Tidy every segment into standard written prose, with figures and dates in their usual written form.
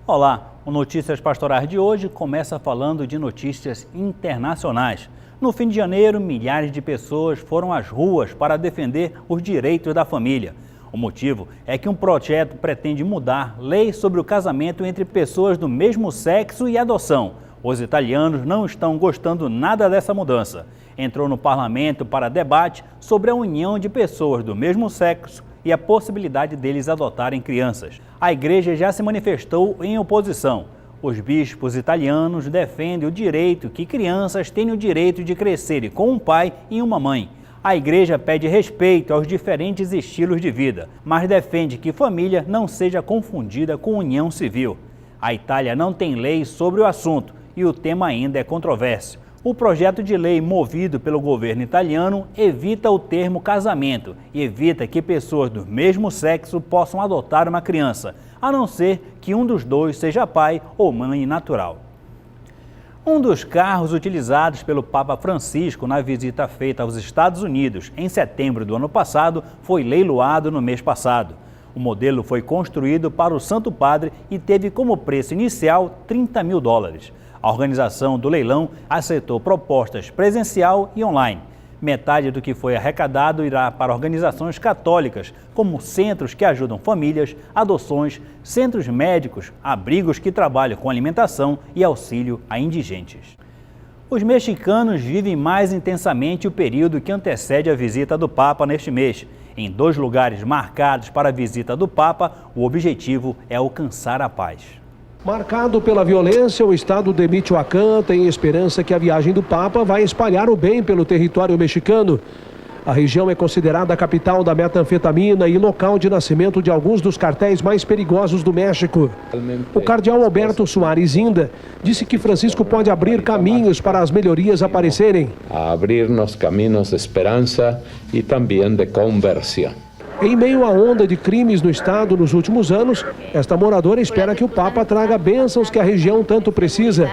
Olá, o Notícias Pastorais de hoje começa falando de notícias internacionais. No fim de janeiro, milhares de pessoas foram às ruas para defender os direitos da família. O motivo é que um projeto pretende mudar leis sobre o casamento entre pessoas do mesmo sexo e adoção. Os italianos não estão gostando nada dessa mudança. Entrou no parlamento para debate sobre a união de pessoas do mesmo sexo e a possibilidade deles adotarem crianças. A igreja já se manifestou em oposição. Os bispos italianos defendem o direito que crianças tenham o direito de crescerem com um pai e uma mãe. A igreja pede respeito aos diferentes estilos de vida, mas defende que família não seja confundida com união civil. A Itália não tem lei sobre o assunto e o tema ainda é controverso. O projeto de lei movido pelo governo italiano evita o termo casamento e evita que pessoas do mesmo sexo possam adotar uma criança, a não ser que um dos dois seja pai ou mãe natural. Um dos carros utilizados pelo Papa Francisco na visita feita aos Estados Unidos em setembro do ano passado foi leiloado no mês passado. O modelo foi construído para o Santo Padre e teve como preço inicial $30 mil. A organização do leilão aceitou propostas presencial e online. Metade do que foi arrecadado irá para organizações católicas, como centros que ajudam famílias, adoções, centros médicos, abrigos que trabalham com alimentação e auxílio a indigentes. Os mexicanos vivem mais intensamente o período que antecede a visita do Papa neste mês. Em 2 lugares marcados para a visita do Papa, o objetivo é alcançar a paz. Marcado pela violência, o estado de Michoacán tem esperança que a viagem do Papa vai espalhar o bem pelo território mexicano. A região é considerada a capital da metanfetamina e local de nascimento de alguns dos cartéis mais perigosos do México. O cardeal Alberto Suárez Inda disse que Francisco pode abrir caminhos para as melhorias aparecerem. Abrir-nos caminhos de esperança e também de conversão. Em meio à onda de crimes no estado nos últimos anos, esta moradora espera que o Papa traga bênçãos que a região tanto precisa.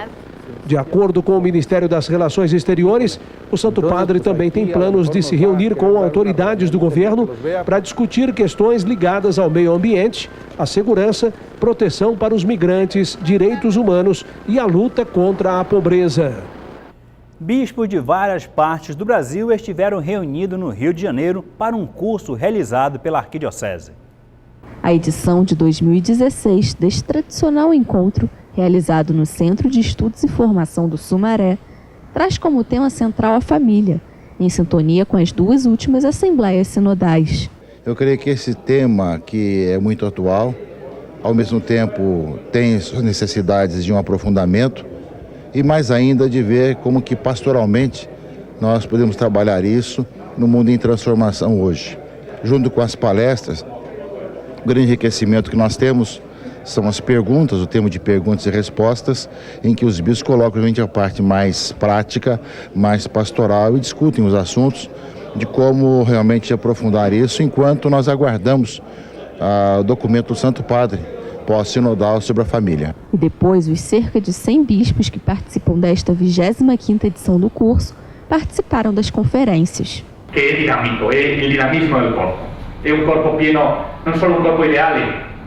De acordo com o Ministério das Relações Exteriores, o Santo Padre também tem planos de se reunir com autoridades do governo para discutir questões ligadas ao meio ambiente, à segurança, proteção para os migrantes, direitos humanos e a luta contra a pobreza. Bispos de várias partes do Brasil estiveram reunidos no Rio de Janeiro para um curso realizado pela Arquidiocese. A edição de 2016 deste tradicional encontro, realizado no Centro de Estudos e Formação do Sumaré, traz como tema central a família, em sintonia com as 2 últimas assembleias sinodais. Eu creio que esse tema, que é muito atual, ao mesmo tempo tem suas necessidades de um aprofundamento, e mais ainda de ver como que pastoralmente nós podemos trabalhar isso no mundo em transformação hoje. Junto com as palestras, o grande enriquecimento que nós temos são as perguntas, o tema de perguntas e respostas, em que os bispos colocam realmente a parte mais prática, mais pastoral e discutem os assuntos de como realmente aprofundar isso, enquanto nós aguardamos o documento do Santo Padre pós-sinodal sobre a família. E depois, os cerca de 100 bispos que participam desta 25ª edição do curso participaram das conferências. Que é dinâmico, é o dinamismo do corpo. É um corpo pieno, não só um corpo ideal,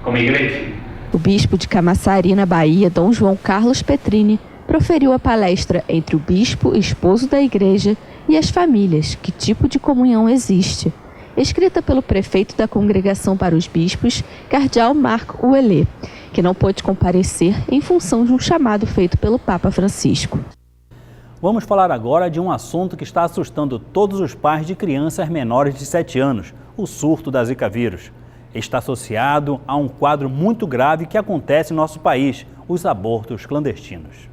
como igreja. O bispo de Camaçari, na Bahia, Dom João Carlos Petrini, proferiu a palestra entre o bispo, esposo da igreja, e as famílias, que tipo de comunhão existe, escrita pelo prefeito da Congregação para os Bispos, cardeal Marc Ouellet, que não pôde comparecer em função de um chamado feito pelo Papa Francisco. Vamos falar agora de um assunto que está assustando todos os pais de crianças menores de 7 anos, o surto da Zika vírus. Está associado a um quadro muito grave que acontece em nosso país, os abortos clandestinos.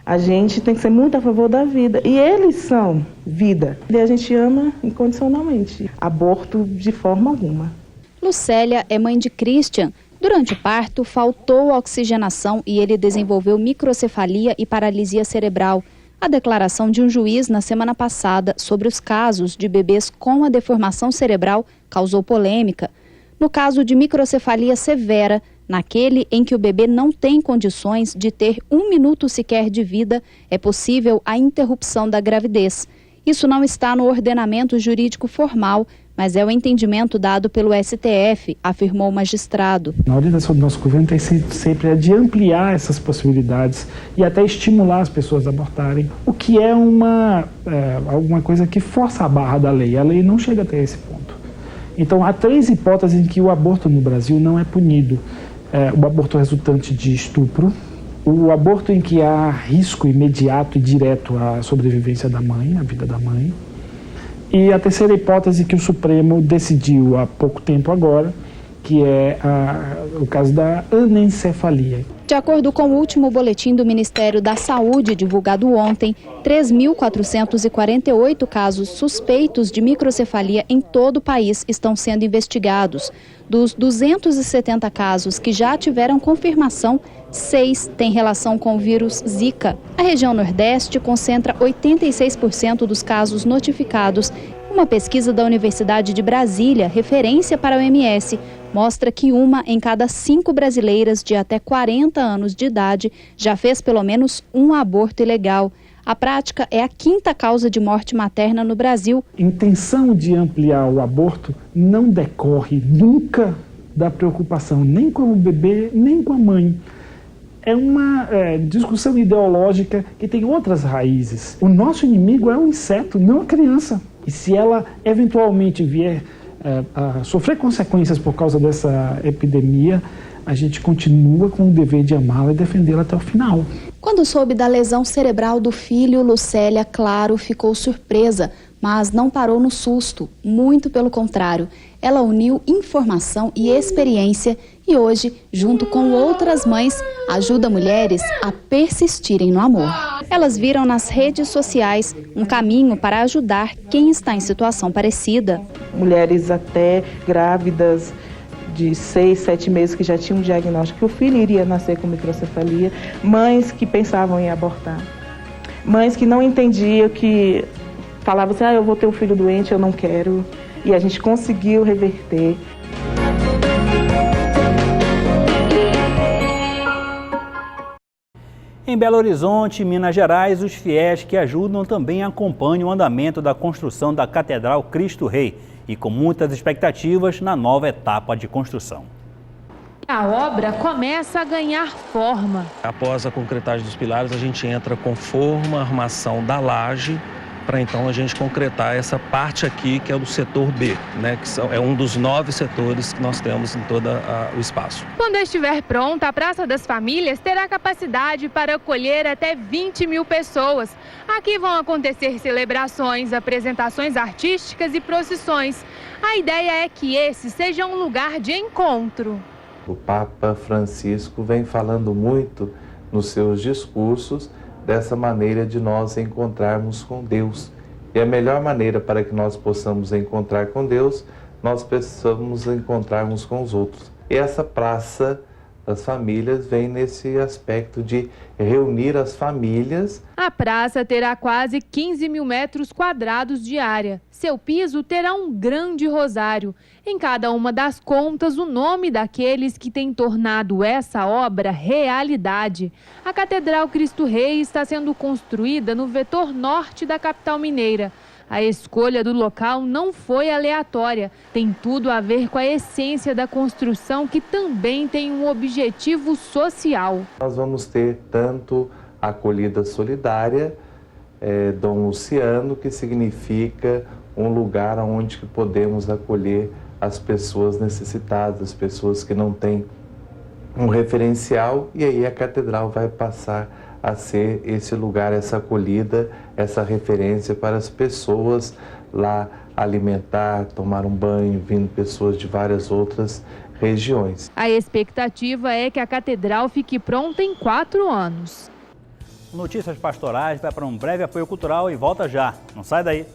A gente tem que ser muito a favor da vida. E eles são vida. E a gente ama incondicionalmente. Aborto de forma alguma. Lucélia é mãe de Christian. Durante o parto, faltou oxigenação e ele desenvolveu microcefalia e paralisia cerebral. A declaração de um juiz na semana passada sobre os casos de bebês com a deformação cerebral causou polêmica. No caso de microcefalia severa, naquele em que o bebê não tem condições de ter 1 minuto sequer de vida, é possível a interrupção da gravidez. Isso não está no ordenamento jurídico formal, mas é o entendimento dado pelo STF, afirmou o magistrado. A orientação do nosso governo tem sido sempre de ampliar essas possibilidades e até estimular as pessoas a abortarem, o que é alguma coisa que força a barra da lei. A lei não chega até esse ponto. Então, há 3 hipóteses em que o aborto no Brasil não é punido. O aborto resultante de estupro, o aborto em que há risco imediato e direto à sobrevivência da mãe, à vida da mãe, e a terceira hipótese que o Supremo decidiu há pouco tempo agora, que é o caso da anencefalia. De acordo com o último boletim do Ministério da Saúde, divulgado ontem, 3.448 casos suspeitos de microcefalia em todo o país estão sendo investigados. Dos 270 casos que já tiveram confirmação, 6 têm relação com o vírus Zika. A região Nordeste concentra 86% dos casos notificados. Uma pesquisa da Universidade de Brasília, referência para a OMS, mostra que 1 em cada 5 brasileiras de até 40 anos de idade já fez pelo menos um aborto ilegal. A prática é a 5ª causa de morte materna no Brasil. A intenção de ampliar o aborto não decorre nunca da preocupação, nem com o bebê, nem com a mãe. É uma discussão ideológica que tem outras raízes. O nosso inimigo é o inseto, não a criança. E se ela eventualmente vier a sofrer consequências por causa dessa epidemia, a gente continua com o dever de amá-la e defendê-la até o final. Quando soube da lesão cerebral do filho, Lucélia, claro, ficou surpresa, mas não parou no susto, muito pelo contrário. Ela uniu informação e experiência e hoje, junto com outras mães, ajuda mulheres a persistirem no amor. Elas viram nas redes sociais um caminho para ajudar quem está em situação parecida. Mulheres até grávidas de 6, 7 meses que já tinham um diagnóstico que o filho iria nascer com microcefalia, mães que pensavam em abortar, mães que não entendiam, que falavam assim, eu vou ter um filho doente, eu não quero, e a gente conseguiu reverter. Em Belo Horizonte, Minas Gerais, os fiéis que ajudam também acompanham o andamento da construção da Catedral Cristo Rei e com muitas expectativas na nova etapa de construção. A obra começa a ganhar forma. Após a concretagem dos pilares, a gente entra com forma, armação da laje, para então a gente concretar essa parte aqui, que é do setor B, né, que é um dos 9 setores que nós temos em todo o espaço. Quando estiver pronta, a Praça das Famílias terá capacidade para acolher até 20 mil pessoas. Aqui vão acontecer celebrações, apresentações artísticas e procissões. A ideia é que esse seja um lugar de encontro. O Papa Francisco vem falando muito nos seus discursos dessa maneira de nós encontrarmos com Deus. E a melhor maneira para que nós possamos encontrar com Deus, nós precisamos encontrarmos com os outros. E essa Praça das Famílias vem nesse aspecto de reunir as famílias. A praça terá quase 15 mil metros quadrados de área. Seu piso terá um grande rosário. Em cada uma das contas, o nome daqueles que têm tornado essa obra realidade. A Catedral Cristo Rei está sendo construída no vetor norte da capital mineira. A escolha do local não foi aleatória, tem tudo a ver com a essência da construção, que também tem um objetivo social. Nós vamos ter tanto a acolhida solidária, Dom Luciano, que significa um lugar onde podemos acolher as pessoas necessitadas, as pessoas que não têm um referencial, e aí a catedral vai passar a ser esse lugar, essa acolhida, essa referência para as pessoas lá alimentar, tomar um banho, vindo pessoas de várias outras regiões. A expectativa é que a catedral fique pronta em 4 anos. Notícias Pastorais vai para um breve apoio cultural e volta já. Não sai daí.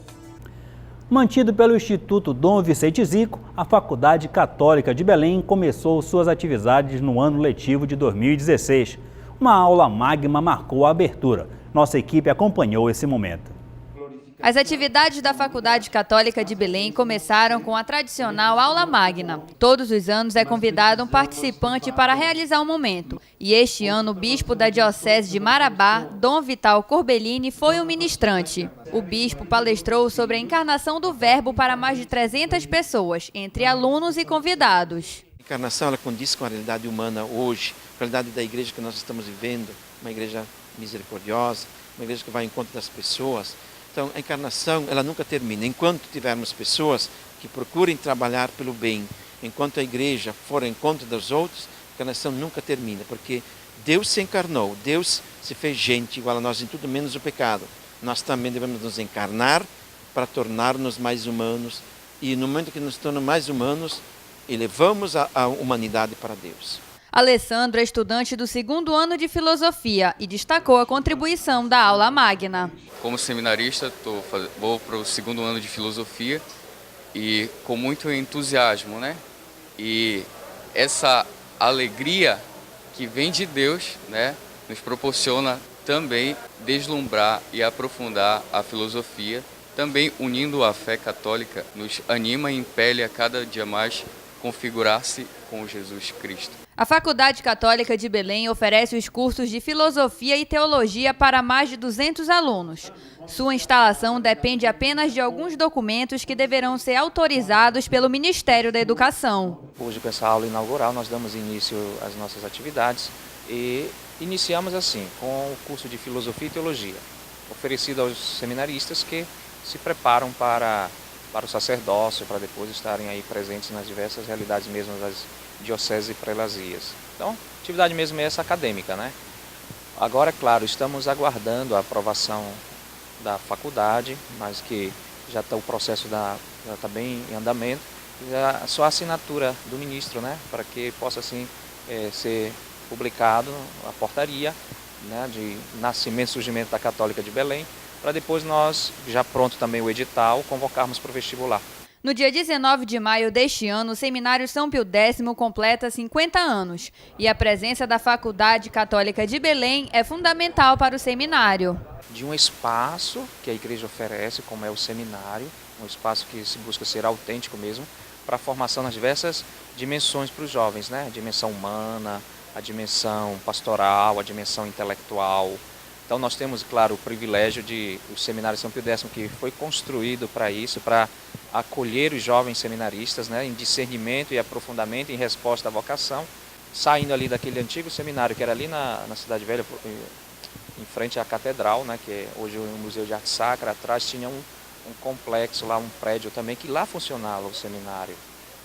Mantido pelo Instituto Dom Vicente Zico, a Faculdade Católica de Belém começou suas atividades no ano letivo de 2016. Uma aula magna marcou a abertura. Nossa equipe acompanhou esse momento. As atividades da Faculdade Católica de Belém começaram com a tradicional aula magna. Todos os anos é convidado um participante para realizar o momento. E este ano o bispo da Diocese de Marabá, Dom Vital Corbellini, foi o ministrante. O bispo palestrou sobre a encarnação do Verbo para mais de 300 pessoas, entre alunos e convidados. A encarnação ela condiz com a realidade humana hoje, a realidade da igreja que nós estamos vivendo, uma igreja misericordiosa, uma igreja que vai ao encontro das pessoas. Então a encarnação ela nunca termina. Enquanto tivermos pessoas que procurem trabalhar pelo bem, enquanto a igreja for ao encontro dos outros, a encarnação nunca termina, porque Deus se encarnou, Deus se fez gente igual a nós em tudo menos o pecado. Nós também devemos nos encarnar para tornar-nos mais humanos e no momento que nos tornamos mais humanos, elevamos a humanidade para Deus. Alessandro é estudante do 2º ano de filosofia e destacou a contribuição da aula magna. Como seminarista, vou para o 2º ano de filosofia e com muito entusiasmo, né? E essa alegria que vem de Deus, né, nos proporciona também deslumbrar e aprofundar a filosofia, também unindo a fé católica, nos anima e impele a cada dia mais configurar-se com Jesus Cristo. A Faculdade Católica de Belém oferece os cursos de Filosofia e Teologia para mais de 200 alunos. Sua instalação depende apenas de alguns documentos que deverão ser autorizados pelo Ministério da Educação. Hoje, com essa aula inaugural, nós damos início às nossas atividades e iniciamos assim, com o curso de Filosofia e Teologia, oferecido aos seminaristas que se preparam para o sacerdócio, para depois estarem aí presentes nas diversas realidades mesmo das dioceses e prelazias. Então, a atividade mesmo é essa acadêmica, né? Agora, claro, estamos aguardando a aprovação da faculdade, mas que já está o processo já está bem em andamento, só a assinatura do ministro, né? Para que possa assim ser publicado a portaria, né, de nascimento e surgimento da Católica de Belém, para depois nós, já pronto também o edital, convocarmos para o vestibular. No dia 19 de maio deste ano, o Seminário São Pio X completa 50 anos e a presença da Faculdade Católica de Belém é fundamental para o seminário. De um espaço que a igreja oferece, como é o seminário, um espaço que se busca ser autêntico mesmo, para a formação nas diversas dimensões para os jovens, né? A dimensão humana, a dimensão pastoral, a dimensão intelectual. Então nós temos, claro, o privilégio de o Seminário São Pio X, que foi construído para isso, para acolher os jovens seminaristas, né, em discernimento e aprofundamento, em resposta à vocação, saindo ali daquele antigo seminário que era ali na Cidade Velha, em frente à Catedral, né, que é hoje o Museu de Arte Sacra. Atrás tinha um complexo lá, um prédio também, que lá funcionava o seminário.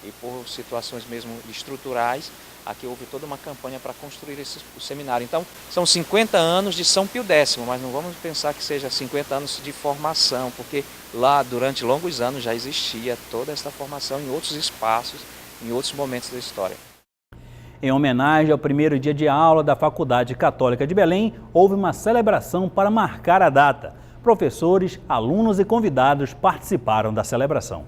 E por situações mesmo estruturais, aqui houve toda uma campanha para construir o seminário. Então, são 50 anos de São Pio X, mas não vamos pensar que seja 50 anos de formação, porque lá, durante longos anos, já existia toda essa formação em outros espaços, em outros momentos da história. Em homenagem ao primeiro dia de aula da Faculdade Católica de Belém, houve uma celebração para marcar a data. Professores, alunos e convidados participaram da celebração.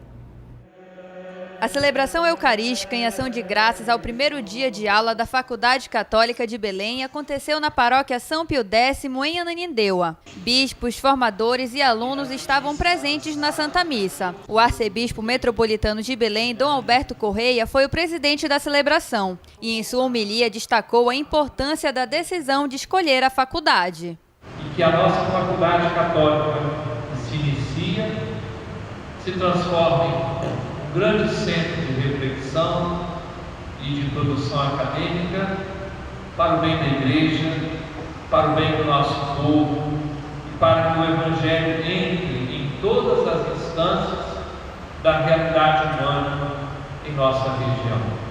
A celebração eucarística em ação de graças ao primeiro dia de aula da Faculdade Católica de Belém aconteceu na paróquia São Pio X, em Ananindeua. Bispos, formadores e alunos estavam presentes na Santa Missa. O arcebispo metropolitano de Belém, Dom Alberto Correia, foi o presidente da celebração e em sua homilia destacou a importância da decisão de escolher a faculdade. E que a nossa Faculdade Católica se inicia, se transforme um grande centro de reflexão e de produção acadêmica para o bem da Igreja, para o bem do nosso povo e para que o Evangelho entre em todas as instâncias da realidade humana em nossa região.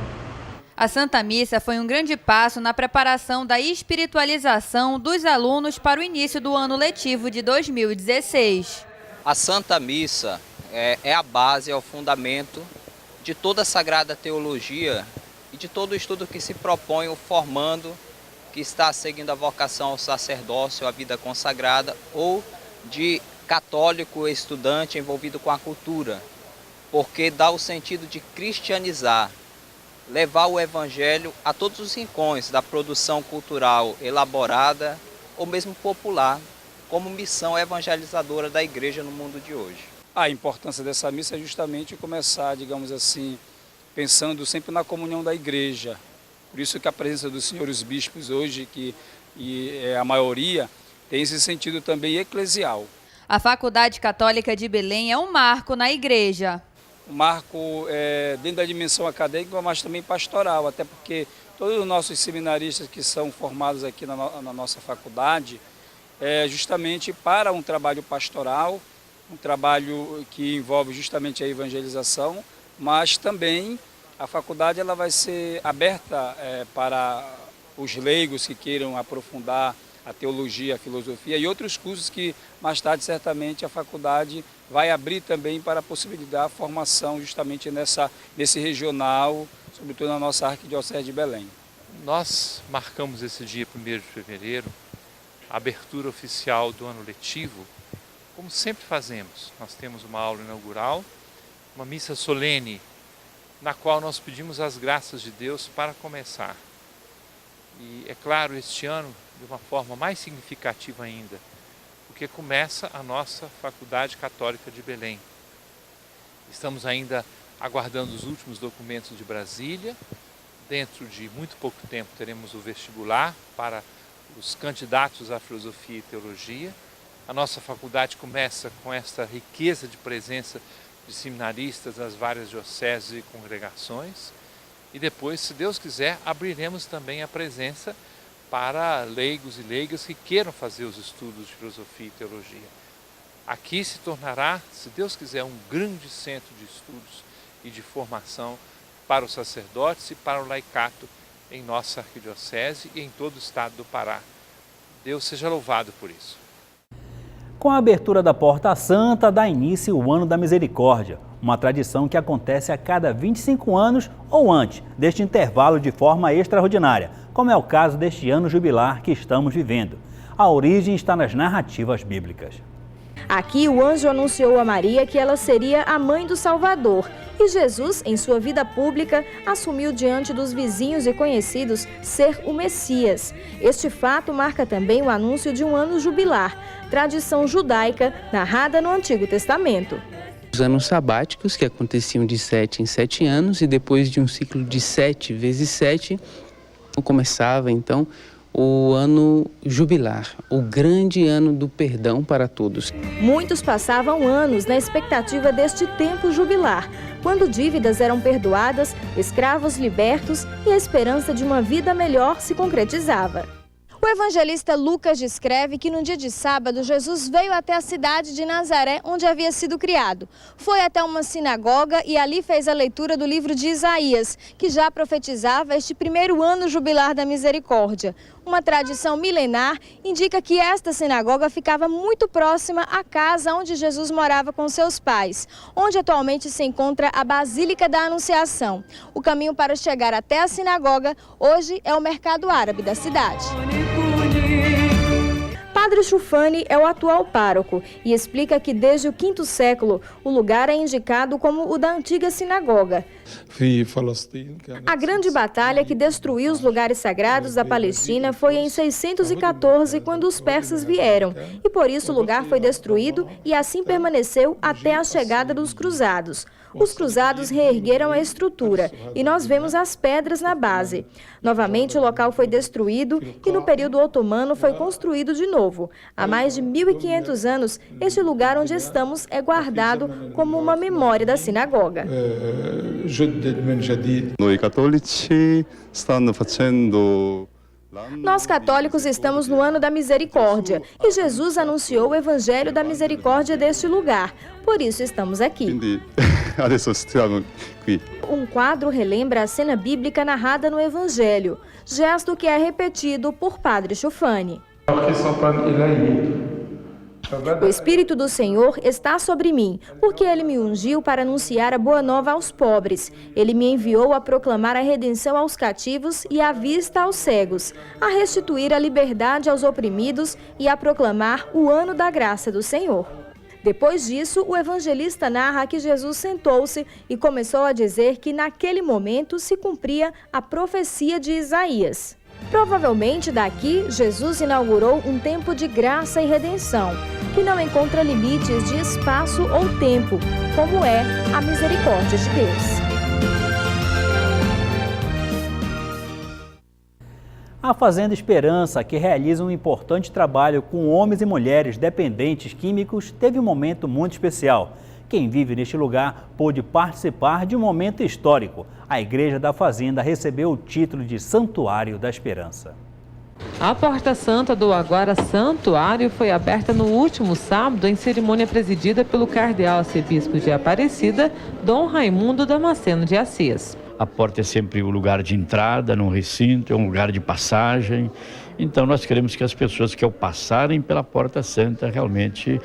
A Santa Missa foi um grande passo na preparação da espiritualização dos alunos para o início do ano letivo de 2016. A Santa Missa é a base, é o fundamento de toda a Sagrada Teologia e de todo o estudo que se propõe o formando, que está seguindo a vocação ao sacerdócio, à vida consagrada, ou de católico estudante envolvido com a cultura, porque dá o sentido de cristianizar, levar o Evangelho a todos os rincões da produção cultural elaborada ou mesmo popular, como missão evangelizadora da Igreja no mundo de hoje. A importância dessa missa é justamente começar, digamos assim, pensando sempre na comunhão da Igreja. Por isso que a presença dos senhores bispos hoje, que a maioria, tem esse sentido também eclesial. A Faculdade Católica de Belém é um marco na igreja. Um marco dentro da dimensão acadêmica, mas também pastoral, até porque todos os nossos seminaristas que são formados aqui na nossa faculdade é justamente para um trabalho pastoral, um trabalho que envolve justamente a evangelização, mas também a faculdade ela vai ser aberta para os leigos que queiram aprofundar a teologia, a filosofia e outros cursos que mais tarde certamente a faculdade vai abrir também para possibilitar a formação justamente nesse regional, sobretudo na nossa arquidiocese de Belém. Nós marcamos esse dia 1º de fevereiro, a abertura oficial do ano letivo, como sempre fazemos. Nós temos uma aula inaugural, uma missa solene, na qual nós pedimos as graças de Deus para começar. E é claro, este ano, de uma forma mais significativa ainda, porque começa a nossa Faculdade Católica de Belém. Estamos ainda aguardando os últimos documentos de Brasília. Dentro de muito pouco tempo teremos o vestibular para os candidatos à filosofia e teologia. A nossa faculdade começa com esta riqueza de presença de seminaristas das várias dioceses e congregações. E depois, se Deus quiser, abriremos também a presença para leigos e leigas que queiram fazer os estudos de filosofia e teologia. Aqui se tornará, se Deus quiser, um grande centro de estudos e de formação para os sacerdotes e para o laicato em nossa arquidiocese e em todo o estado do Pará. Deus seja louvado por isso. Com a abertura da Porta Santa, dá início o Ano da Misericórdia, uma tradição que acontece a cada 25 anos ou antes deste intervalo de forma extraordinária, como é o caso deste ano jubilar que estamos vivendo. A origem está nas narrativas bíblicas. Aqui o anjo anunciou a Maria que ela seria a mãe do Salvador. E Jesus, em sua vida pública, assumiu diante dos vizinhos e conhecidos ser o Messias. Este fato marca também o anúncio de um ano jubilar, tradição judaica narrada no Antigo Testamento. Os anos sabáticos, que aconteciam de 7 em 7 anos, e depois de um ciclo de 7 vezes 7, começava então o ano jubilar, o grande ano do perdão para todos. Muitos passavam anos na expectativa deste tempo jubilar, quando dívidas eram perdoadas, escravos libertos e a esperança de uma vida melhor se concretizava. O evangelista Lucas descreve que no dia de sábado, Jesus veio até a cidade de Nazaré, onde havia sido criado. Foi até uma sinagoga e ali fez a leitura do livro de Isaías, que já profetizava este primeiro ano jubilar da misericórdia. Uma tradição milenar indica que esta sinagoga ficava muito próxima à casa onde Jesus morava com seus pais, onde atualmente se encontra a Basílica da Anunciação. O caminho para chegar até a sinagoga hoje é o mercado árabe da cidade. Padre Chufani é o atual pároco e explica que desde o V século o lugar é indicado como o da antiga sinagoga. A grande batalha que destruiu os lugares sagrados da Palestina foi em 614, quando os persas vieram, e por isso o lugar foi destruído e assim permaneceu até a chegada dos cruzados. Os cruzados reergueram a estrutura e nós vemos as pedras na base. Novamente o local foi destruído e no período otomano foi construído de novo. Há mais de 1500 anos, este lugar onde estamos é guardado como uma memória da sinagoga. Nós católicos estamos no ano da misericórdia e Jesus anunciou o evangelho da misericórdia deste lugar. Por isso estamos aqui. Um quadro relembra a cena bíblica narrada no evangelho, gesto que é repetido por Padre Chufani. O Espírito do Senhor está sobre mim, porque Ele me ungiu para anunciar a boa nova aos pobres. Ele me enviou a proclamar a redenção aos cativos e a vista aos cegos, a restituir a liberdade aos oprimidos e a proclamar o ano da graça do Senhor. Depois disso, o evangelista narra que Jesus sentou-se e começou a dizer que naquele momento se cumpria a profecia de Isaías. Provavelmente daqui, Jesus inaugurou um tempo de graça e redenção, que não encontra limites de espaço ou tempo, como é a misericórdia de Deus. A Fazenda Esperança, que realiza um importante trabalho com homens e mulheres dependentes químicos, teve um momento muito especial. Quem vive neste lugar pôde participar de um momento histórico. A Igreja da Fazenda recebeu o título de Santuário da Esperança. A Porta Santa do agora Santuário foi aberta no último sábado em cerimônia presidida pelo cardeal arcebispo de Aparecida, Dom Raimundo Damasceno de Assis. A porta é sempre o lugar de entrada num recinto, é um lugar de passagem. Então nós queremos que as pessoas que ao passarem pela Porta Santa realmente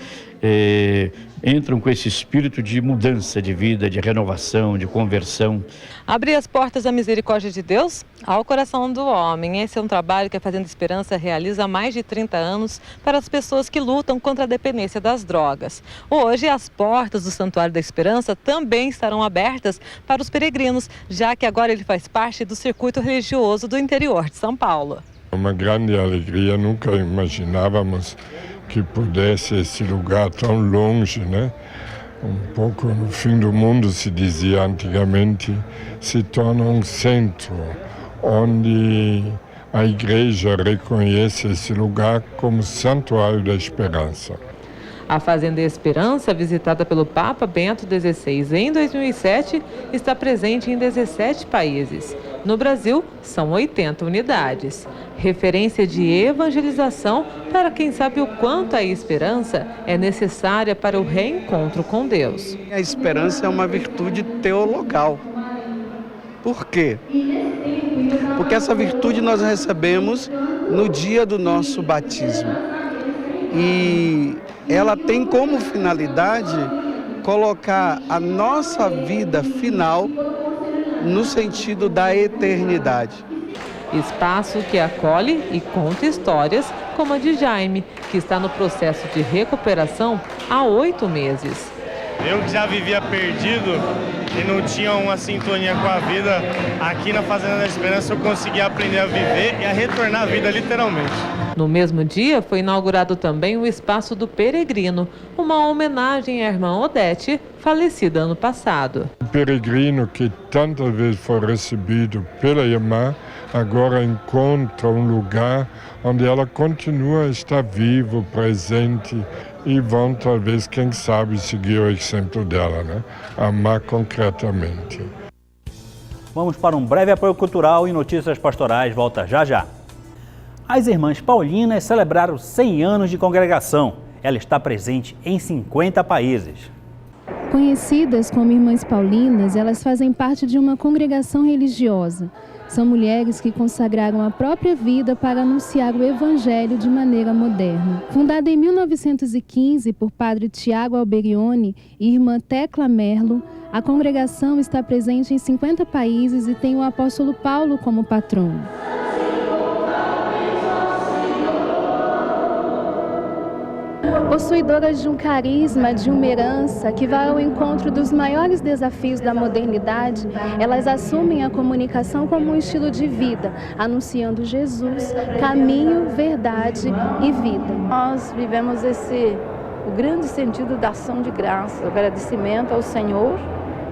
entram com esse espírito de mudança de vida, de renovação, de conversão. Abrir as portas da misericórdia de Deus ao coração do homem. Esse é um trabalho que a Fazenda Esperança realiza há mais de 30 anos para as pessoas que lutam contra a dependência das drogas. Hoje, as portas do Santuário da Esperança também estarão abertas para os peregrinos, já que agora ele faz parte do circuito religioso do interior de São Paulo. Uma grande alegria, nunca imaginávamos que pudesse esse lugar tão longe, né? Um pouco no fim do mundo, se dizia antigamente, se torna um centro onde a Igreja reconhece esse lugar como Santuário da Esperança. A Fazenda Esperança, visitada pelo Papa Bento XVI em 2007, está presente em 17 países. No Brasil, são 80 unidades. Referência de evangelização para quem sabe o quanto a esperança é necessária para o reencontro com Deus. A esperança é uma virtude teologal. Por quê? Porque essa virtude nós recebemos no dia do nosso batismo. E ela tem como finalidade colocar a nossa vida final no sentido da eternidade. Espaço que acolhe e conta histórias como a de Jaime, que está no processo de recuperação há 8 meses. Eu que já vivia perdido e não tinha uma sintonia com a vida, aqui na Fazenda da Esperança eu consegui aprender a viver e a retornar à vida literalmente. No mesmo dia foi inaugurado também o Espaço do Peregrino, uma homenagem à irmã Odete, falecida ano passado. O peregrino que tantas vezes foi recebido pela irmã, agora encontra um lugar onde ela continua a estar viva, presente, e vão talvez, quem sabe, seguir o exemplo dela, né? Amar concretamente. Vamos para um breve apoio cultural e notícias pastorais. Volta já já. As Irmãs Paulinas celebraram 100 anos de congregação. Ela está presente em 50 países. Conhecidas como Irmãs Paulinas, elas fazem parte de uma congregação religiosa. São mulheres que consagraram a própria vida para anunciar o Evangelho de maneira moderna. Fundada em 1915 por padre Tiago Alberione e irmã Tecla Merlo, a congregação está presente em 50 países e tem o apóstolo Paulo como patrono. Possuidoras de um carisma, de uma herança que vai ao encontro dos maiores desafios da modernidade, elas assumem a comunicação como um estilo de vida, anunciando Jesus, caminho, verdade e vida. Nós vivemos o grande sentido da ação de graça, o agradecimento ao Senhor,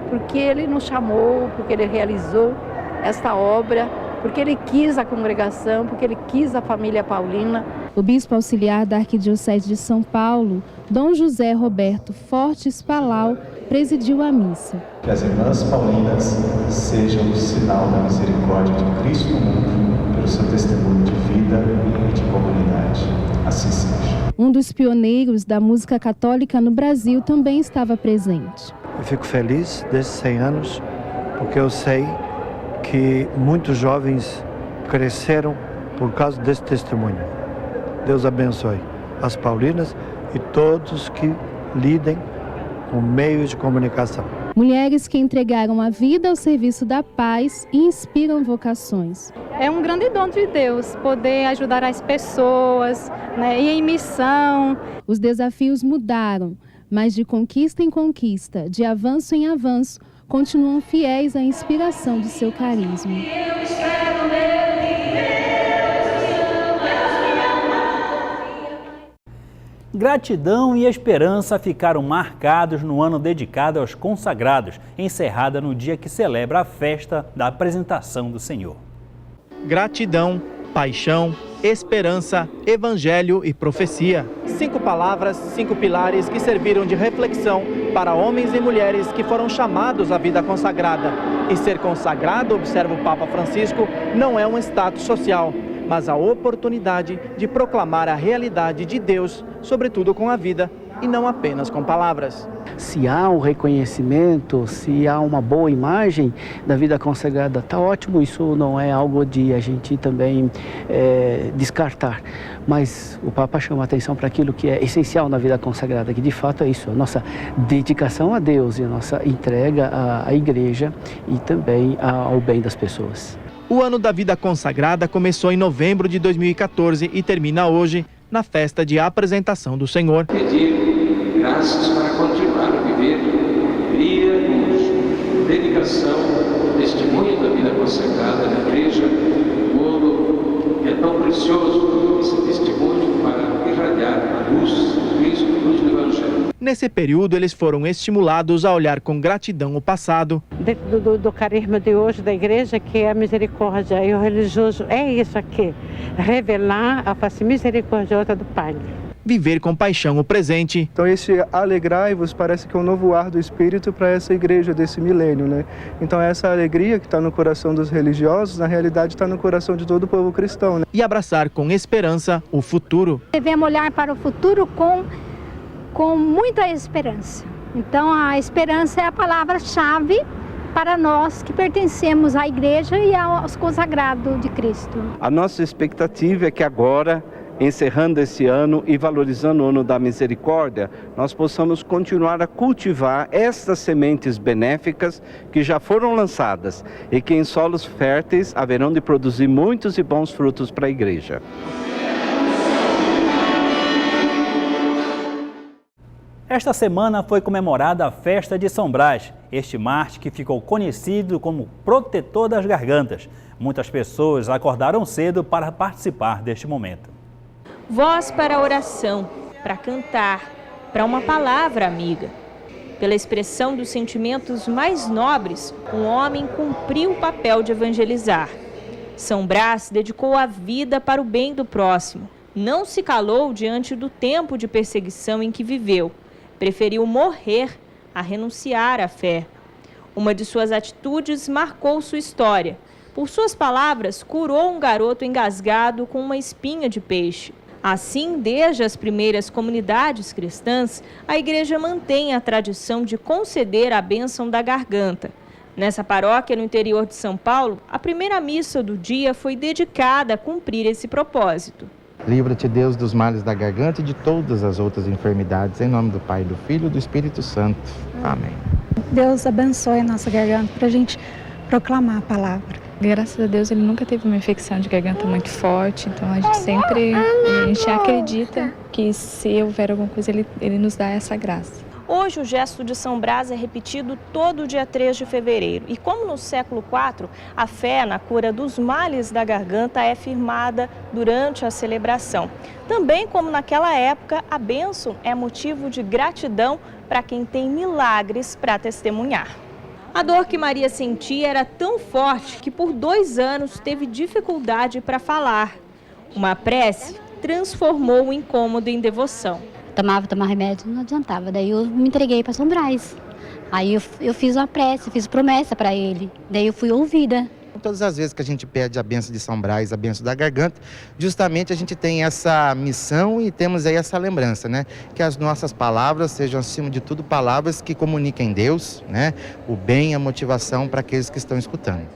porque Ele nos chamou, porque Ele realizou esta obra, porque Ele quis a congregação, porque Ele quis a família paulina. O bispo auxiliar da Arquidiocese de São Paulo, Dom José Roberto Fortes Palau, presidiu a missa. Que as Irmãs Paulinas sejam o sinal da misericórdia de Cristo no mundo, pelo seu testemunho de vida e de comunidade. Assim seja. Um dos pioneiros da música católica no Brasil também estava presente. Eu fico feliz desses 100 anos, porque eu sei que muitos jovens cresceram por causa desse testemunho. Deus abençoe as Paulinas e todos que lidem com meios de comunicação. Mulheres que entregaram a vida ao serviço da paz e inspiram vocações. É um grande dom de Deus poder ajudar as pessoas, né, ir em missão. Os desafios mudaram, mas de conquista em conquista, de avanço em avanço, continuam fiéis à inspiração do seu carisma. Gratidão e esperança ficaram marcados no ano dedicado aos consagrados, encerrada no dia que celebra a festa da apresentação do Senhor. Gratidão paixão, esperança, evangelho e profecia. 5 palavras, 5 pilares que serviram de reflexão para homens e mulheres que foram chamados à vida consagrada. E ser consagrado, observa o Papa Francisco, não é um status social, mas a oportunidade de proclamar a realidade de Deus, sobretudo com a vida e não apenas com palavras. Se há um reconhecimento, se há uma boa imagem da vida consagrada, está ótimo, isso não é algo de a gente também descartar. Mas o Papa chama a atenção para aquilo que é essencial na vida consagrada, que de fato é isso, a nossa dedicação a Deus e a nossa entrega à Igreja e também ao bem das pessoas. O ano da vida consagrada começou em novembro de 2014 e termina hoje na festa de apresentação do Senhor. Pedir graças para continuar a viver alegria, dedicação, testemunho da vida consagrada da Igreja, no mundo que é tão precioso, esse testemunho para irradiar a luz de Cristo, a luz do Evangelho. Nesse período, eles foram estimulados a olhar com gratidão o passado. Dentro do carisma de hoje da igreja, que é a misericórdia, e o religioso é isso aqui, revelar a face misericordiosa do Pai. Viver com paixão o presente. Então esse alegrai-vos parece que é um novo ar do Espírito para essa igreja desse milênio, né? Então essa alegria que está no coração dos religiosos, na realidade está no coração de todo o povo cristão, né? E abraçar com esperança o futuro. Devemos olhar para o futuro com muita esperança. Então a esperança é a palavra-chave para nós que pertencemos à igreja e aos consagrados de Cristo. A nossa expectativa é que agora, encerrando esse ano e valorizando o ano da misericórdia, nós possamos continuar a cultivar estas sementes benéficas que já foram lançadas e que em solos férteis haverão de produzir muitos e bons frutos para a igreja. Esta semana foi comemorada a festa de São Brás, este Marte que ficou conhecido como protetor das gargantas. Muitas pessoas acordaram cedo para participar deste momento. Voz para a oração, para cantar, para uma palavra amiga. Pela expressão dos sentimentos mais nobres, um homem cumpriu o papel de evangelizar. São Brás dedicou a vida para o bem do próximo. Não se calou diante do tempo de perseguição em que viveu. Preferiu morrer a renunciar à fé. Uma de suas atitudes marcou sua história. Por suas palavras, curou um garoto engasgado com uma espinha de peixe. Assim, desde as primeiras comunidades cristãs, a igreja mantém a tradição de conceder a bênção da garganta. Nessa paróquia, no interior de São Paulo, a primeira missa do dia foi dedicada a cumprir esse propósito. Livra-te, Deus, dos males da garganta e de todas as outras enfermidades, em nome do Pai, do Filho e do Espírito Santo. Amém. Deus abençoe a nossa garganta para a gente proclamar a palavra. Graças a Deus, ele nunca teve uma infecção de garganta muito forte, então a gente acredita que se houver alguma coisa, ele nos dá essa graça. Hoje, o gesto de São Brás é repetido todo dia 3 de fevereiro. E como no século IV, a fé na cura dos males da garganta é firmada durante a celebração. Também como naquela época, a bênção é motivo de gratidão para quem tem milagres para testemunhar. A dor que Maria sentia era tão forte que por 2 anos teve dificuldade para Uma prece transformou o incômodo em devoção. Tomava remédio, não adiantava. Daí eu me entreguei para São Brás. Aí eu fiz uma prece, fiz promessa para ele. Daí eu fui ouvida. Todas as vezes que a gente pede a bênção de São Brás, a bênção da garganta, justamente a gente tem essa missão e temos aí essa lembrança, né? Que as nossas palavras sejam, acima de tudo, palavras que comuniquem Deus, né? O bem e a motivação para aqueles que estão escutando.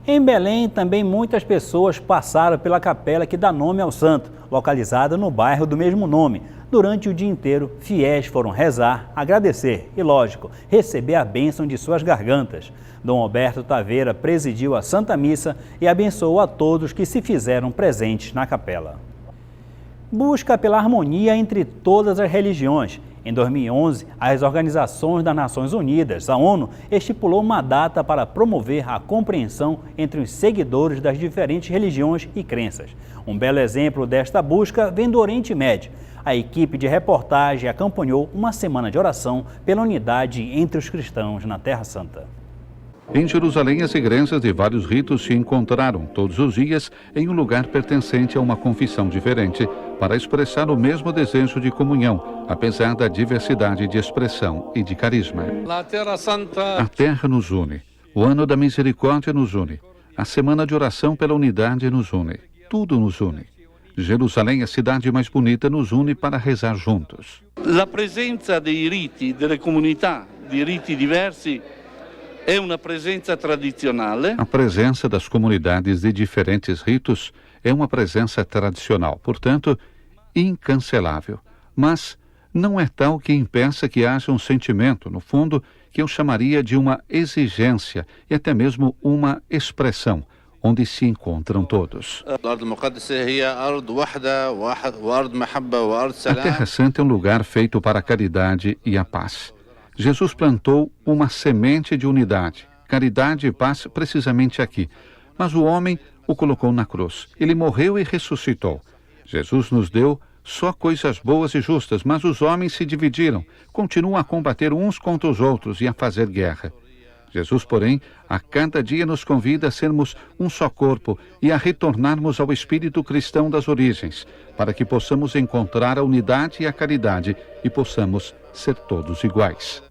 Em Belém, também muitas pessoas passaram pela capela que dá nome ao santo, localizada no bairro do mesmo nome. Durante o dia inteiro, fiéis foram rezar, agradecer e, lógico, receber a bênção de suas gargantas. Dom Alberto Taveira presidiu a Santa Missa e abençoou a todos que se fizeram presentes na capela. Busca pela harmonia entre todas as religiões. Em 2011, as Organizações das Nações Unidas, a ONU, estipulou uma data para promover a compreensão entre os seguidores das diferentes religiões e crenças. Um belo exemplo desta busca vem do Oriente Médio. A equipe de reportagem acompanhou uma semana de oração pela unidade entre os cristãos na Terra Santa. Em Jerusalém, as igrejas de vários ritos se encontraram todos os dias em um lugar pertencente a uma confissão diferente, para expressar o mesmo desejo de comunhão, apesar da diversidade de expressão e de carisma. A terra nos une, o ano da misericórdia nos une, a semana de oração pela unidade nos une, tudo nos une. Jerusalém, a cidade mais bonita, nos une para rezar juntos. La presenza dei riti, delle comunità di riti diversi é uma presença tradicional. A presença das comunidades de diferentes ritos é uma presença tradicional, portanto, incancelável. Mas não é tal que impeça que haja um sentimento, no fundo, que eu chamaria de uma exigência e até mesmo uma expressão, onde se encontram todos. A Terra Santa é um lugar feito para a caridade e a paz. Jesus plantou uma semente de unidade, caridade e paz precisamente aqui. Mas o homem o colocou na cruz. Ele morreu e ressuscitou. Jesus nos deu só coisas boas e justas, mas os homens se dividiram, continuam a combater uns contra os outros e a fazer guerra. Jesus, porém, a cada dia nos convida a sermos um só corpo e a retornarmos ao espírito cristão das origens, para que possamos encontrar a unidade e a caridade e possamos ser todos iguais.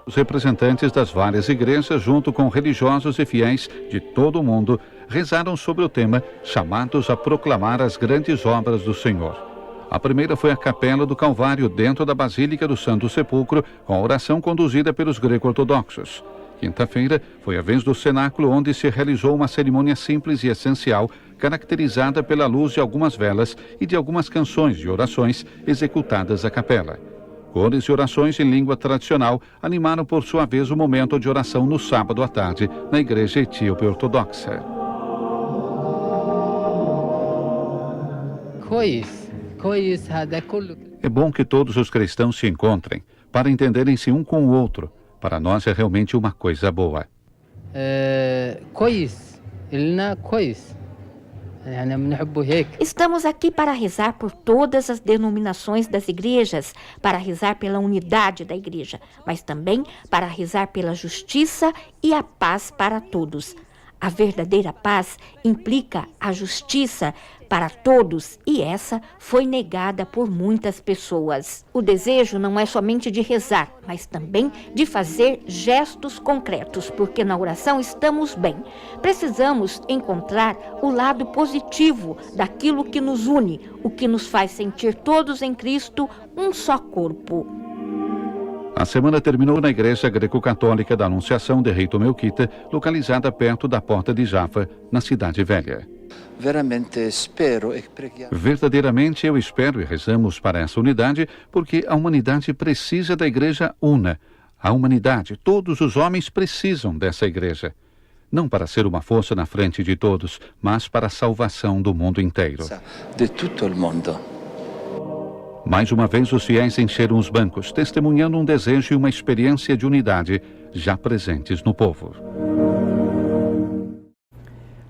Os representantes das várias igrejas, junto com religiosos e fiéis de todo o mundo, rezaram sobre o tema chamados a proclamar as grandes obras do Senhor. A primeira foi a Capela do Calvário, dentro da Basílica do Santo Sepulcro, com a oração conduzida pelos greco-ortodoxos. Quinta-feira foi a vez do cenáculo, onde se realizou uma cerimônia simples e essencial, caracterizada pela luz de algumas velas e de algumas canções e orações executadas à capela. Cores e orações em língua tradicional animaram por sua vez o momento de oração no sábado à tarde, na Igreja Etíope Ortodoxa. É bom que todos os cristãos se encontrem, para entenderem-se um com o outro. Para nós é realmente uma coisa boa. Estamos aqui para rezar por todas as denominações das igrejas, para rezar pela unidade da igreja, mas também para rezar pela justiça e a paz para todos. A verdadeira paz implica a justiça para todos e essa foi negada por muitas pessoas. O desejo não é somente de rezar, mas também de fazer gestos concretos, porque na oração estamos bem. Precisamos encontrar o lado positivo daquilo que nos une, o que nos faz sentir todos em Cristo um só corpo. A semana terminou na Igreja Greco-Católica da Anunciação de Rei Melquita, localizada perto da Porta de Jaffa, na Cidade Velha. Verdadeiramente eu espero e rezamos para essa unidade, porque a humanidade precisa da Igreja una. A humanidade, todos os homens precisam dessa Igreja. Não para ser uma força na frente de todos, mas para a salvação do mundo inteiro. De todo o mundo. Mais uma vez, os fiéis encheram os bancos, testemunhando um desejo e uma experiência de unidade já presentes no povo.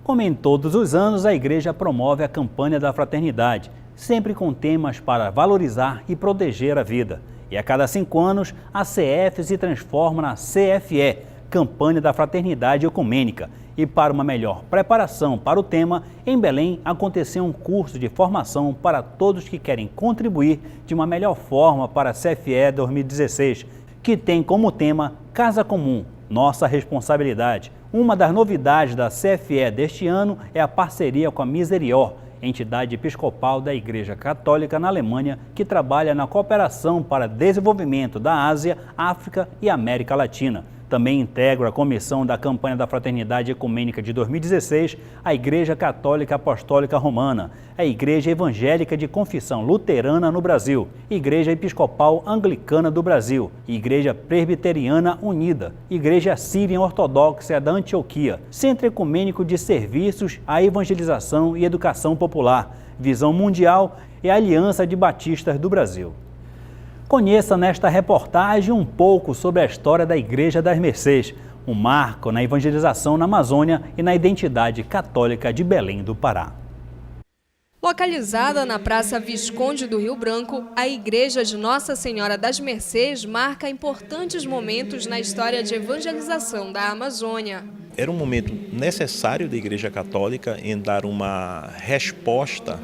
Como em todos os anos, a igreja promove a campanha da fraternidade, sempre com temas para valorizar e proteger a vida. E a cada 5 anos, a CF se transforma na CFE, Campanha da Fraternidade Ecumênica. E para uma melhor preparação para o tema, em Belém aconteceu um curso de formação para todos que querem contribuir de uma melhor forma para a CFE 2016, que tem como tema Casa Comum, Nossa Responsabilidade. Uma das novidades da CFE deste ano é a parceria com a Miserior, entidade episcopal da Igreja Católica na Alemanha, que trabalha na cooperação para desenvolvimento da Ásia, África e América Latina. Também integra a comissão da Campanha da Fraternidade Ecumênica de 2016, a Igreja Católica Apostólica Romana, a Igreja Evangélica de Confissão Luterana no Brasil, Igreja Episcopal Anglicana do Brasil, Igreja Presbiteriana Unida, Igreja Síria Ortodoxa da Antioquia, Centro Ecumênico de Serviços à Evangelização e Educação Popular, Visão Mundial e Aliança de Batistas do Brasil. Conheça nesta reportagem um pouco sobre a história da Igreja das Mercês, um marco na evangelização na Amazônia e na identidade católica de Belém do Pará. Localizada na Praça Visconde do Rio Branco, a Igreja de Nossa Senhora das Mercês marca importantes momentos na história de evangelização da Amazônia. Era um momento necessário da Igreja Católica em dar uma resposta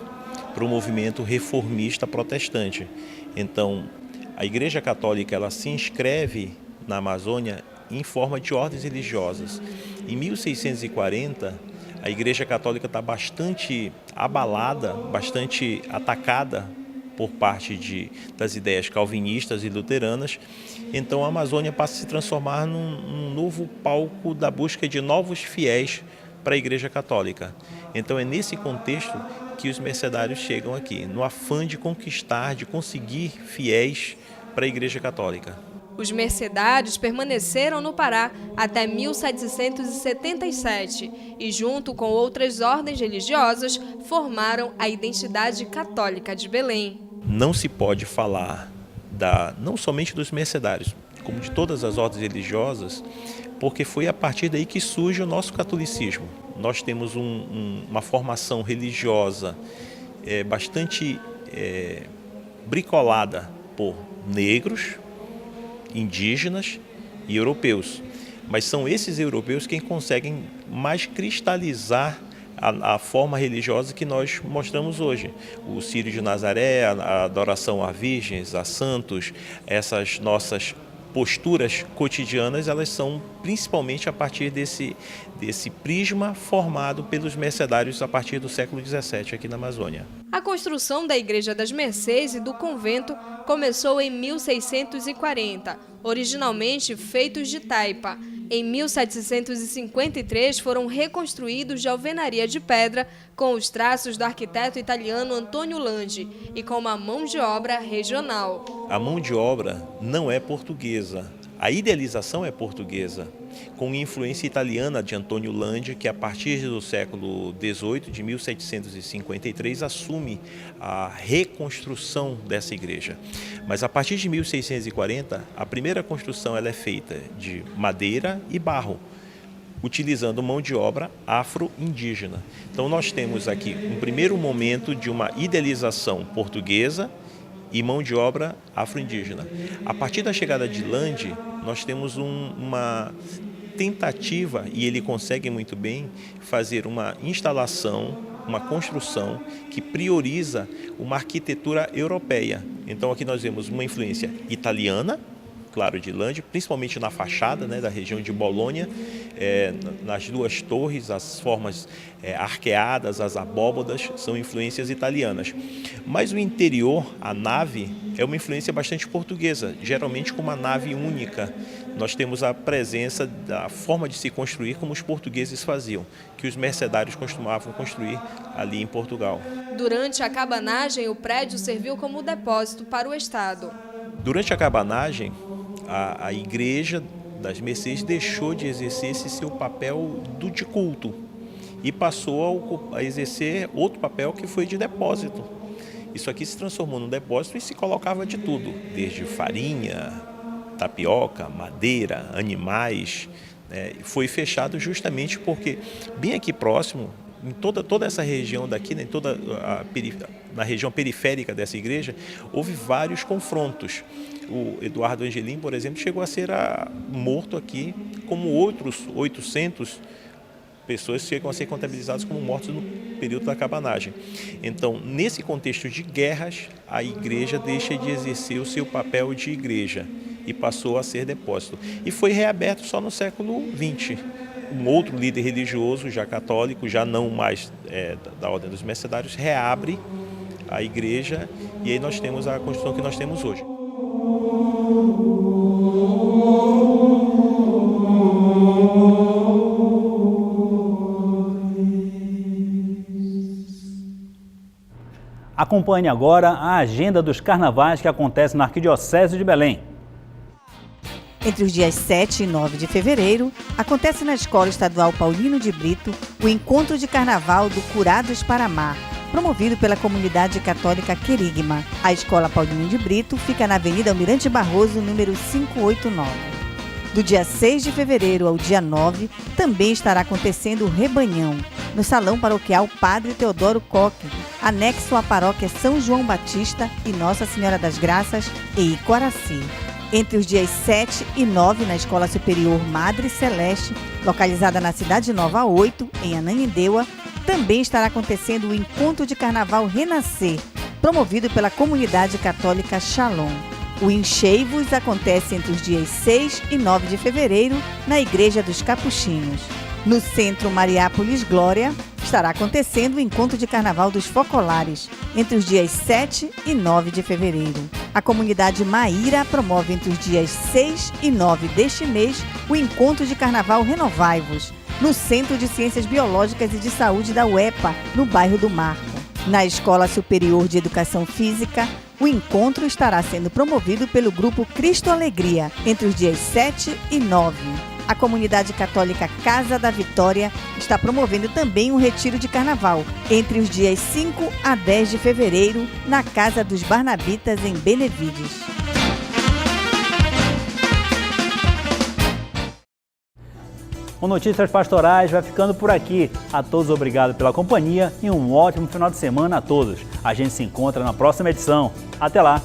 para o movimento reformista protestante. Então, a Igreja Católica ela se inscreve na Amazônia em forma de ordens religiosas. Em 1640, a Igreja Católica está bastante abalada, bastante atacada por parte das ideias calvinistas e luteranas. Então a Amazônia passa a se transformar num novo palco da busca de novos fiéis para a Igreja Católica. Então é nesse contexto que os mercedários chegam aqui, no afã de conquistar, de conseguir fiéis para a Igreja Católica. Os mercedários permaneceram no Pará até 1777 e, junto com outras ordens religiosas, formaram a identidade católica de Belém. Não se pode falar não somente dos mercedários, como de todas as ordens religiosas, porque foi a partir daí que surge o nosso catolicismo. Nós temos uma formação religiosa bastante bricolada por negros, indígenas e europeus. Mas são esses europeus quem conseguem mais cristalizar a forma religiosa que nós mostramos hoje. O Círio de Nazaré, a adoração a virgens, a santos, essas nossas posturas cotidianas, elas são principalmente a partir desse prisma formado pelos mercedários a partir do século XVII aqui na Amazônia. A construção da Igreja das Mercês e do convento começou em 1640, originalmente feitos de taipa. Em 1753 foram reconstruídos de alvenaria de pedra com os traços do arquiteto italiano Antônio Landi e com uma mão de obra regional. A mão de obra não é portuguesa, a idealização é portuguesa, com influência italiana de Antônio Landi, que a partir do século XVIII, de 1753, assume a reconstrução dessa igreja. Mas a partir de 1640, a primeira construção ela é feita de madeira e barro, utilizando mão de obra afro-indígena. Então nós temos aqui um primeiro momento de uma idealização portuguesa e mão de obra afro-indígena. A partir da chegada de Landi, nós temos uma tentativa, e ele consegue muito bem, fazer uma instalação, uma construção que prioriza uma arquitetura europeia. Então aqui nós vemos uma influência italiana, claro, de Landi, principalmente na fachada, da região de Bolonha, nas duas torres, as formas arqueadas, as abóbadas, são influências italianas. Mas o interior, a nave, é uma influência bastante portuguesa, geralmente com uma nave única. Nós temos a presença da forma de se construir como os portugueses faziam, que os mercedários costumavam construir ali em Portugal. Durante a cabanagem, o prédio serviu como depósito para o Estado. Durante a cabanagem, a Igreja das Mercês deixou de exercer esse seu papel de culto e passou a exercer outro papel que foi de depósito. Isso aqui se transformou num depósito e se colocava de tudo, desde farinha, tapioca, madeira, animais. Foi fechado justamente porque bem aqui próximo, em toda essa região daqui, na região periférica dessa igreja, houve vários confrontos. O Eduardo Angelim, por exemplo, chegou a ser morto aqui, como outros 800 pessoas chegam a ser contabilizadas como mortos no período da cabanagem. Então, nesse contexto de guerras, a igreja deixa de exercer o seu papel de igreja e passou a ser depósito. E foi reaberto só no século XX. Um outro líder religioso, já católico, já não mais da Ordem dos Mercedários, reabre a igreja e aí nós temos a construção que nós temos hoje. Acompanhe agora a agenda dos carnavais que acontece na Arquidiocese de Belém. Entre os dias 7 e 9 de fevereiro, acontece na Escola Estadual Paulino de Brito o Encontro de Carnaval do Curados para Amar, promovido pela comunidade católica Querigma. A Escola Paulino de Brito fica na Avenida Almirante Barroso, número 589. Do dia 6 de fevereiro ao dia 9, também estará acontecendo o Rebanhão, no Salão Paroquial Padre Teodoro Coque, anexo à Paróquia São João Batista e Nossa Senhora das Graças, em Icoraci. Entre os dias 7 e 9, na Escola Superior Madre Celeste, localizada na Cidade Nova 8, em Ananindeua, também estará acontecendo o Encontro de Carnaval Renascer, promovido pela Comunidade Católica Shalom. O Enchei-vos acontece entre os dias 6 e 9 de fevereiro, na Igreja dos Capuchinhos. No Centro Mariápolis Glória, estará acontecendo o Encontro de Carnaval dos Focolares, entre os dias 7 e 9 de fevereiro. A comunidade Maíra promove entre os dias 6 e 9 deste mês o Encontro de Carnaval Renovai-vos, no Centro de Ciências Biológicas e de Saúde da UEPA, no bairro do Marco. Na Escola Superior de Educação Física, o encontro estará sendo promovido pelo Grupo Cristo Alegria, entre os dias 7 e 9. A comunidade católica Casa da Vitória está promovendo também um retiro de carnaval, entre os dias 5 a 10 de fevereiro, na Casa dos Barnabitas, em Benevides. O Notícias Pastorais vai ficando por aqui. A todos obrigado pela companhia e um ótimo final de semana a todos. A gente se encontra na próxima edição. Até lá!